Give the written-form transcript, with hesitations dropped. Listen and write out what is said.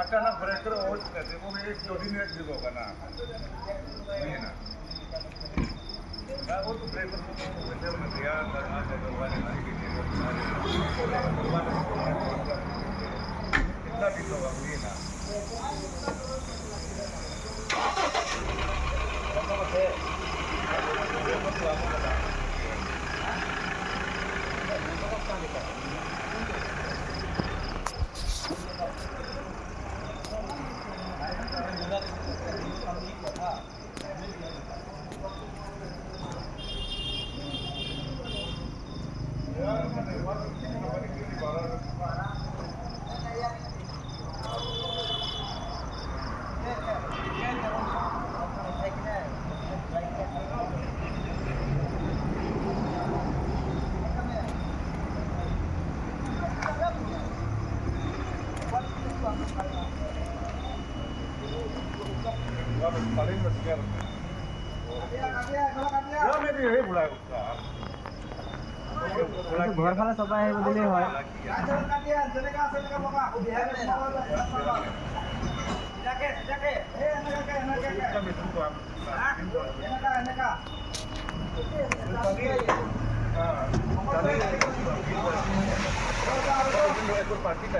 अचानक breaker over करते वो एक ऑर्डिनेट भी होगा ना नहीं ना वो तो ब्रेकर को वैसे में दिया करना जगह वाले ना कि कितना भी होगा नहीं ना घर फाले सब दिले হয় पार्टी का